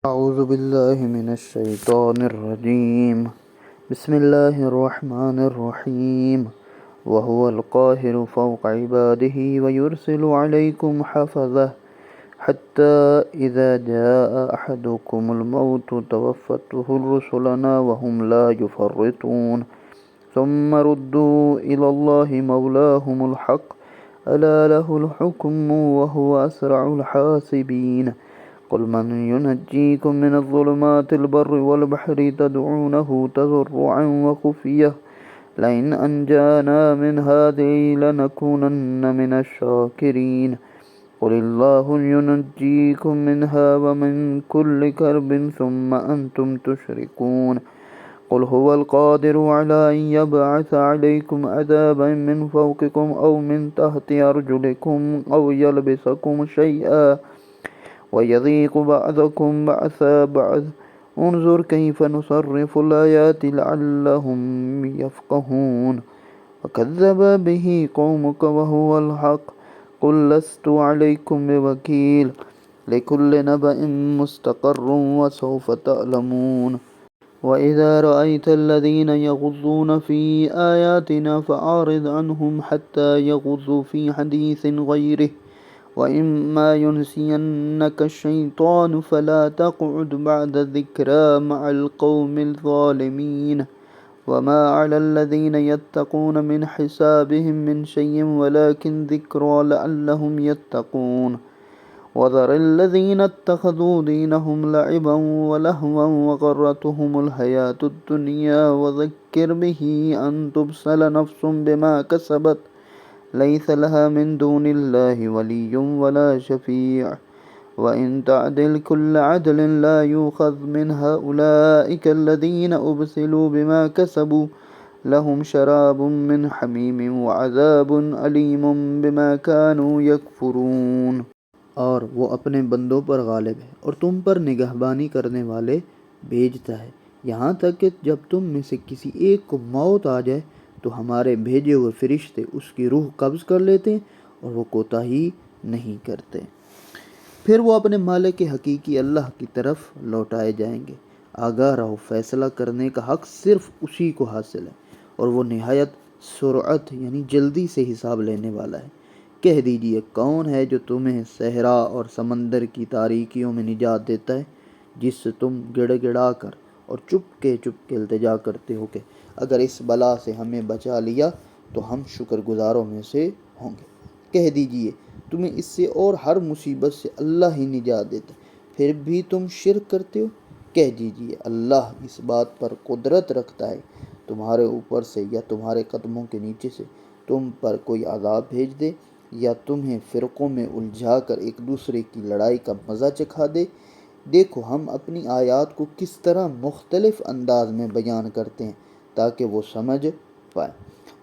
أعوذ بالله من الشيطان الرجيم. بسم الله الرحمن الرحيم. وهو القاهر فوق عباده ويرسل عليكم حفظه حتى إذا جاء أحدكم الموت توفته رسلنا وهم لا يفرطون ثم ردوا إلى الله مولاهم الحق ألا له الحكم وهو أسرع الحاسبين. قل من ينجيكم من الظلمات البر والبحر تدعونه تضرعا وخفية لئن أنجانا من هذه لنكونن من الشاكرين. قل الله ينجيكم منها ومن كل كرب ثم أنتم تشركون. قل هو القادر على أن يبعث عليكم عذابا من فوقكم أو من تحت أرجلكم أو يلبسكم شيئا ويذيق بعضكم بعث بعض انظر كيف نصرف الآيات لعلهم يفقهون. وكذب به قومك وهو الحق قل لست عليكم بوكيل لكل نبأ مستقر وسوف تعلمون. وإذا رأيت الذين يغضون في آياتنا فأعرض عنهم حتى يغضوا في حديث غيره وإما ينسينك الشيطان فلا تقعد بعد الذكرى مع القوم الظالمين. وما على الذين يتقون من حسابهم من شيء ولكن ذكرى لعلهم يتقون. وذر الذين اتخذوا دينهم لعبا ولهوا وغرتهم الحياة الدنيا وذكر به أن تبصل نفس بما كسبت ليس لها من دون الله ولي ولا شفيع وإن تعدل كل عدل لا يؤخذ منها أولئك الذين أبسلوا بما كسبوا لهم شراب من حميم وعذاب أليم بما كانوا يكفرون. اور وہ اپنے بندوں پر غالب ہے اور تم پر نگہبانی کرنے والے بھیجتا ہے یہاں تک کہ جب تم میں سے کسی ایک کو موت آ جائے تو ہمارے بھیجے ہوئے فرشتے اس کی روح قبض کر لیتے ہیں اور وہ کوتاہی نہیں کرتے. پھر وہ اپنے مالک حقیقی اللہ کی طرف لوٹائے جائیں گے. آگاہ رہو فیصلہ کرنے کا حق صرف اسی کو حاصل ہے اور وہ نہایت سرعت یعنی جلدی سے حساب لینے والا ہے. کہہ دیجئے کون ہے جو تمہیں صحرا اور سمندر کی تاریکیوں میں نجات دیتا ہے جس سے تم گڑ گڑا کر اور چپ کے التجا کرتے ہو کہ اگر اس بلا سے ہمیں بچا لیا تو ہم شکر گزاروں میں سے ہوں گے. کہہ دیجئے تمہیں اس سے اور ہر مصیبت سے اللہ ہی نجات دیتا ہے پھر بھی تم شرک کرتے ہو. کہہ دیجئے اللہ اس بات پر قدرت رکھتا ہے تمہارے اوپر سے یا تمہارے قدموں کے نیچے سے تم پر کوئی عذاب بھیج دے یا تمہیں فرقوں میں الجھا کر ایک دوسرے کی لڑائی کا مزہ چکھا دے. دیکھو ہم اپنی آیات کو کس طرح مختلف انداز میں بیان کرتے ہیں تاکہ وہ سمجھ پائے.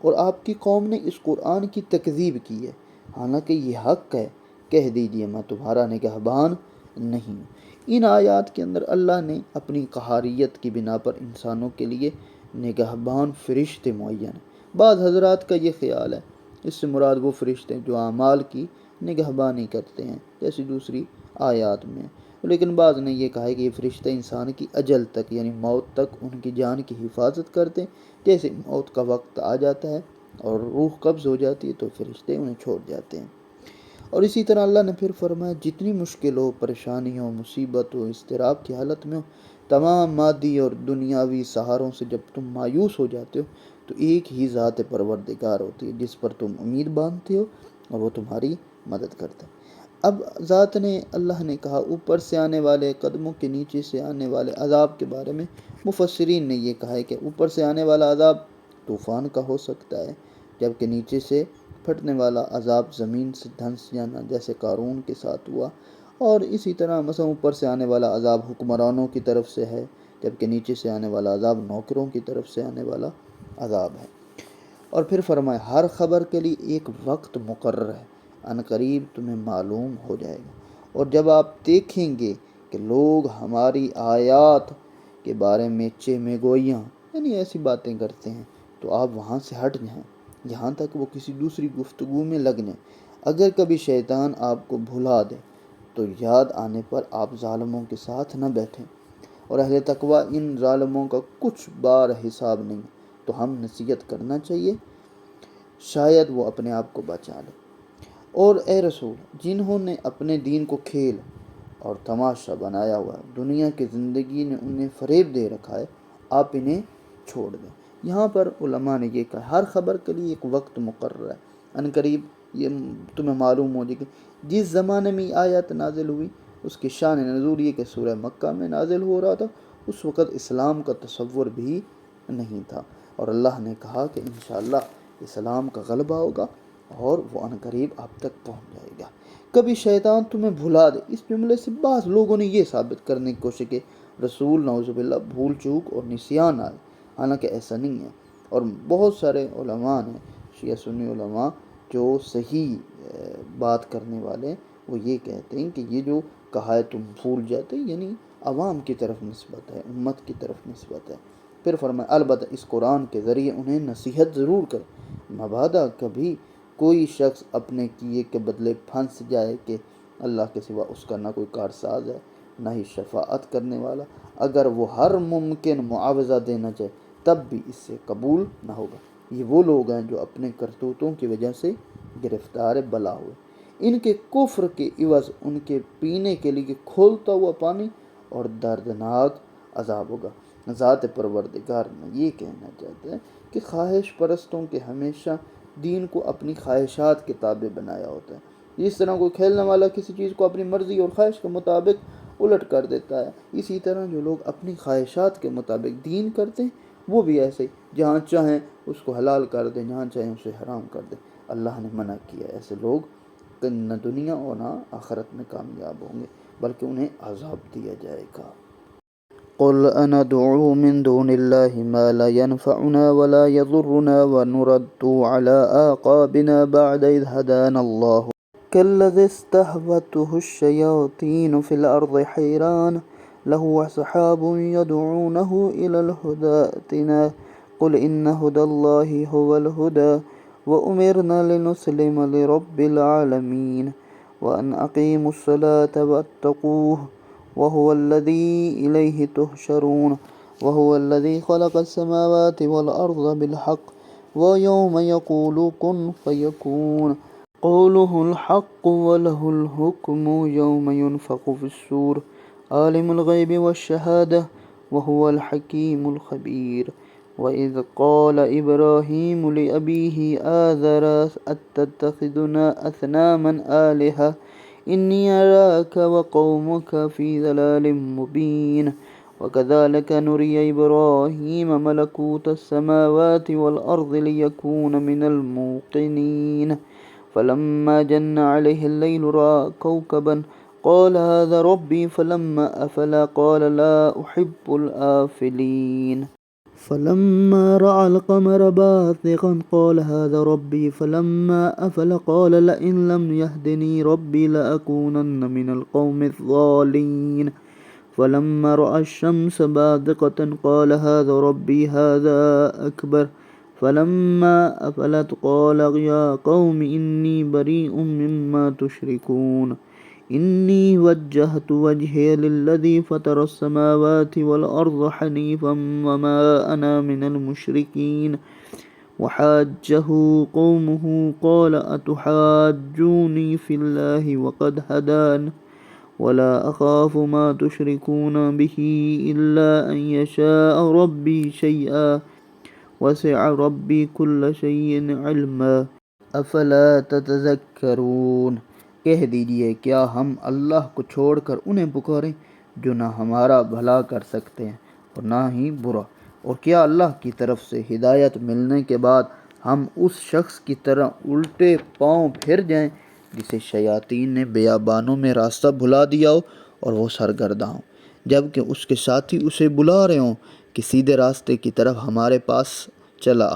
اور آپ کی قوم نے اس قرآن کی تکذیب کی ہے حالانکہ یہ حق ہے. کہہ دیجئے میں تمہارا نگہبان نہیں ہوں. ان آیات کے اندر اللہ نے اپنی قہاریت کی بنا پر انسانوں کے لیے نگہبان فرشتے معین ہیں. بعض حضرات کا یہ خیال ہے اس سے مراد وہ فرشتے جو اعمال کی نگہبانی کرتے ہیں جیسی دوسری آیات میں، لیکن بعض نے یہ کہا ہے کہ یہ فرشتے انسان کی اجل تک یعنی موت تک ان کی جان کی حفاظت کرتے ہیں. جیسے موت کا وقت آ جاتا ہے اور روح قبض ہو جاتی ہے تو فرشتے انہیں چھوڑ جاتے ہیں. اور اسی طرح اللہ نے پھر فرمایا جتنی مشکل ہو، پریشانی ہو، مصیبت ہو، اضطراب کی حالت میں ہو، تمام مادی اور دنیاوی سہاروں سے جب تم مایوس ہو جاتے ہو تو ایک ہی ذات پروردگار ہوتی ہے جس پر تم امید باندھتے ہو اور وہ تمہاری مدد کرتا ہے. اب ذات نے اللہ نے کہا اوپر سے آنے والے قدموں کے نیچے سے آنے والے عذاب کے بارے میں مفسرین نے یہ کہا ہے کہ اوپر سے آنے والا عذاب طوفان کا ہو سکتا ہے جبکہ نیچے سے پھٹنے والا عذاب زمین سے دھنس جانا جیسے قارون کے ساتھ ہوا. اور اسی طرح مثلا اوپر سے آنے والا عذاب حکمرانوں کی طرف سے ہے جبکہ نیچے سے آنے والا عذاب نوکروں کی طرف سے آنے والا عذاب ہے. اور پھر فرمایا ہر خبر کے لیے ایک وقت مقرر ہے عنقریب تمہیں معلوم ہو جائے گا. اور جب آپ دیکھیں گے کہ لوگ ہماری آیات کے بارے میں چہ گوئیاں یعنی ایسی باتیں کرتے ہیں تو آپ وہاں سے ہٹ جائیں یہاں تک وہ کسی دوسری گفتگو میں لگ جائیں. اگر کبھی شیطان آپ کو بھلا دے تو یاد آنے پر آپ ظالموں کے ساتھ نہ بیٹھیں، اور اہل تقوی ان ظالموں کا کچھ بار حساب نہیں، تو ہم نصیحت کرنا چاہیے، شاید وہ اپنے آپ کو بچا لے۔ اور اے رسول، جنہوں نے اپنے دین کو کھیل اور تماشا بنایا ہوا ہے، دنیا کی زندگی نے انہیں فریب دے رکھا ہے، آپ انہیں چھوڑ دیں۔ یہاں پر علماء نے یہ کہا، ہر خبر کے لیے ایک وقت مقرر ہے، ان قریب یہ تمہیں معلوم ہو جائے کہ جس زمانے میں یہ آیت نازل ہوئی اس کی شان نزول یہ کہ سورہ مکہ میں نازل ہو رہا تھا، اس وقت اسلام کا تصور بھی نہیں تھا، اور اللہ نے کہا کہ انشاءاللہ اسلام کا غلبہ ہوگا اور وہ ان قریب آپ تک پہنچ جائے گا۔ کبھی شیطان تمہیں بھلا دے، اس جملے سے بعض لوگوں نے یہ ثابت کرنے کی کوشش کی رسول نعوذ باللہ بھول چوک اور نسیان آئے، حالانکہ ایسا نہیں ہے۔ اور بہت سارے علماء نے، شیعہ سنی علماء جو صحیح بات کرنے والے، وہ یہ کہتے ہیں کہ یہ جو کہا ہے تم بھول جاتے، یعنی عوام کی طرف نسبت ہے، امت کی طرف نسبت ہے۔ پھر فرمایا البتہ اس قرآن کے ذریعے انہیں نصیحت ضرور کر، مبادا کبھی کوئی شخص اپنے کیے کے بدلے پھنس جائے کہ اللہ کے سوا اس کا نہ کوئی کارساز ہے نہ ہی شفاعت کرنے والا، اگر وہ ہر ممکن معاوضہ دینا چاہے تب بھی اس سے قبول نہ ہوگا۔ یہ وہ لوگ ہیں جو اپنے کرتوتوں کی وجہ سے گرفتار بلا ہوئے، ان کے کفر کے عوض ان کے پینے کے لیے کھولتا ہوا پانی اور دردناک عذاب ہوگا۔ ذات پروردگار میں یہ کہنا چاہتے ہیں کہ خواہش پرستوں کے ہمیشہ دین کو اپنی خواہشات کے تابع بنایا ہوتا ہے، جس طرح کوئی کھیلنے والا کسی چیز کو اپنی مرضی اور خواہش کے مطابق الٹ کر دیتا ہے، اسی طرح جو لوگ اپنی خواہشات کے مطابق دین کرتے ہیں وہ بھی ایسے جہاں چاہیں اس کو حلال کر دیں، جہاں چاہیں اسے حرام کر دیں۔ اللہ نے منع کیا، ایسے لوگ نہ دنیا اور نہ آخرت میں کامیاب ہوں گے، بلکہ انہیں عذاب دیا جائے گا۔ قل أندعو من دون الله ما لا ينفعنا ولا يضرنا ونرد على آقابنا بعد إذ هدانا الله كالذي استهوته الشياطين في الأرض حيران له أصحاب يدعونه إلى الهدى ائتنا قل إن هدى الله هو الهدى وأمرنا لنسلم لرب العالمين وأن أقيموا الصلاة واتقوه وهو الذي إليه تحشرون وهو الذي خلق السماوات والأرض بالحق ويوم يقول كن فيكون قوله الحق وله الحكم يوم ينفخ في الصور عالم الغيب والشهادة وهو الحكيم الخبير وإذ قال إبراهيم لأبيه آذر أتتخذنا أصناما آلهة إني أراك وقومك في ضلال مبين وكذلك نري إبراهيم ملكوت السماوات والأرض ليكون من الموقنين فلما جن عليه الليل رأى كوكبا قال هذا ربي فلما أفل قال لا أحب الآفلين فلما رأى القمر بازغا قال هذا ربي فلما أفل قال لئن لم يهدني ربي لأكونن من القوم الضالين فلما رأى الشمس بازغة قال هذا ربي هذا أكبر فلما أفلت قال يا قوم إني بريء مما تشركون إني وجهت وجهي للذي فطر السماوات والأرض حنيفا وما أنا من المشركين وحاجه قومه قال أتحاجوني في الله وقد هدان ولا أخاف ما تشركون به إلا أن يشاء ربي شيئا وسع ربي كل شيء علما افلا تتذکرون۔ کہہ دیجئے کیا ہم اللہ کو چھوڑ کر انہیں پکاریں جو نہ ہمارا بھلا کر سکتے ہیں اور نہ ہی برا، اور کیا اللہ کی طرف سے ہدایت ملنے کے بعد ہم اس شخص کی طرح الٹے پاؤں پھر جائیں جسے شیاطین نے بیابانوں میں راستہ بھلا دیا ہو اور وہ سرگرداں ہوں، جبکہ اس کے ساتھی اسے بلا رہے ہوں کہ سیدھے راستے کی طرف ہمارے پاس چلا۔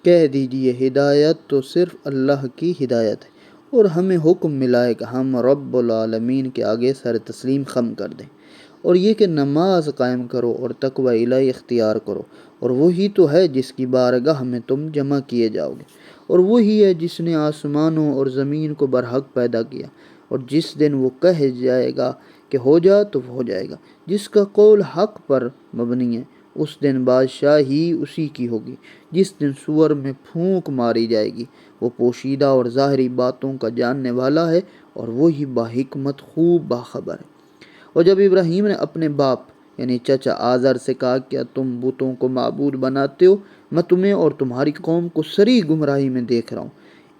کہہ دیجئے ہدایت تو صرف اللہ کی ہدایت ہے، اور ہمیں حکم ملا ہے کہ ہم رب العالمین کے آگے سر تسلیم خم کر دیں، اور یہ کہ نماز قائم کرو اور تقوی الہی اختیار کرو، اور وہی تو ہے جس کی بارگاہ میں تم جمع کیے جاؤ گے، اور وہی ہے جس نے آسمانوں اور زمین کو برحق پیدا کیا، اور جس دن وہ کہہ جائے گا کہ ہو جا تو ہو جائے گا۔ جس کا قول حق پر مبنی ہے اس دن بادشاہی اسی کی ہوگی۔ جس دن سور میں پھونک ماری جائے گی وہ پوشیدہ اور ظاہری باتوں کا جاننے والا ہے اور وہی باحکمت خوب باخبر ہے۔ اور جب ابراہیم نے اپنے باپ یعنی چچا آزر سے کہا کیا تم بتوں کو معبود بناتے ہو، میں تمہیں اور تمہاری قوم کو صریح گمراہی میں دیکھ رہا ہوں۔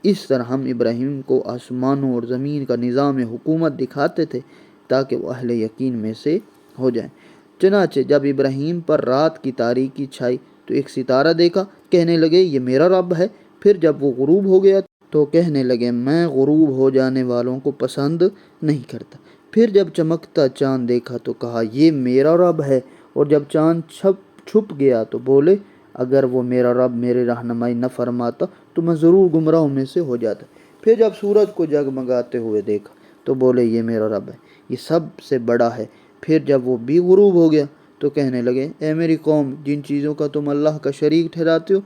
اس طرح ہم ابراہیم کو آسمانوں اور زمین کا نظام حکومت دکھاتے تھے تاکہ وہ اہل یقین میں سے ہو جائیں۔ چنانچہ جب ابراہیم پر رات کی تاریکی چھائی تو ایک ستارہ دیکھا، کہنے لگے یہ میرا رب ہے۔ پھر جب وہ غروب ہو گیا تو کہنے لگے میں غروب ہو جانے والوں کو پسند نہیں کرتا۔ پھر جب چمکتا چاند دیکھا تو کہا یہ میرا رب ہے، اور جب چاند چھپ گیا تو بولے اگر وہ میرا رب میری رہنمائی نہ فرماتا تو میں ضرور گمراہوں میں سے ہو جاتا۔ پھر جب سورج کو جگمگاتے ہوئے دیکھا تو بولے یہ میرا رب ہے، یہ سب سے بڑا ہے۔ پھر جب وہ بھی غروب ہو گیا تو کہنے لگے اے میری قوم، جن چیزوں کا تم اللہ کا شریک ٹھہراتے ہو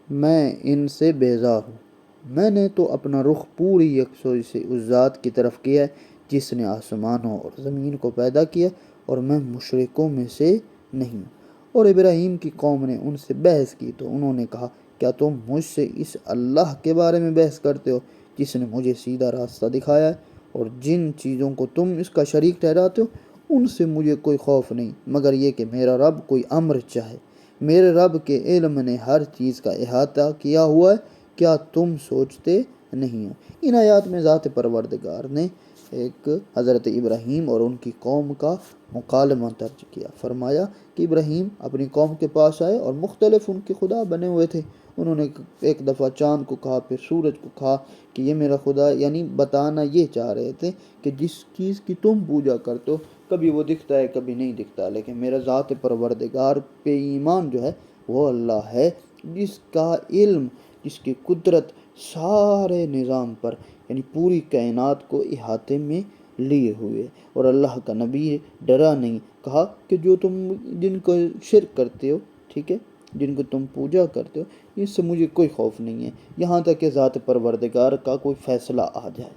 میں ان سے بیزار ہوں۔ میں نے تو اپنا رخ پوری یکسوئی سے اس ذات کی طرف کیا ہے جس نے آسمانوں اور زمین کو پیدا کیا، اور میں مشرکوں میں سے نہیں ہوں۔ اور ابراہیم کی قوم نے ان سے بحث کی تو انہوں نے کہا کیا تم مجھ سے اس اللہ کے بارے میں بحث کرتے ہو جس نے مجھے سیدھا راستہ دکھایا ہے، اور جن چیزوں کو تم اس کا شریک ٹھہراتے ہو ان سے مجھے کوئی خوف نہیں مگر یہ کہ میرا رب کوئی امر چاہے۔ میرے رب کے علم نے ہر چیز کا احاطہ کیا ہوا ہے، کیا تم سوچتے نہیں ہو؟ ان آیات میں ذات پروردگار نے ایک حضرت ابراہیم اور ان کی قوم کا مکالمہ درج کیا۔ فرمایا کہ ابراہیم اپنی قوم کے پاس آئے اور مختلف ان کے خدا بنے ہوئے تھے۔ انہوں نے ایک دفعہ چاند کو کہا، پھر سورج کو کہا کہ یہ میرا خدا، یعنی بتانا یہ چاہ رہے تھے کہ جس چیز کی تم پوجا کرتے ہو کبھی وہ دکھتا ہے کبھی نہیں دکھتا، لیکن میرا ذات پروردگار پہ ایمان جو ہے وہ اللہ ہے جس کا علم، جس کی قدرت سارے نظام پر یعنی پوری کائنات کو احاطے میں لیے ہوئے، اور اللہ کا نبی ڈرا نہیں، کہا کہ جو تم جن کو شرک کرتے ہو، ٹھیک ہے، جن کو تم پوجا کرتے ہو اس سے مجھے کوئی خوف نہیں ہے یہاں تک کہ ذات پروردگار کا کوئی فیصلہ آ جائے۔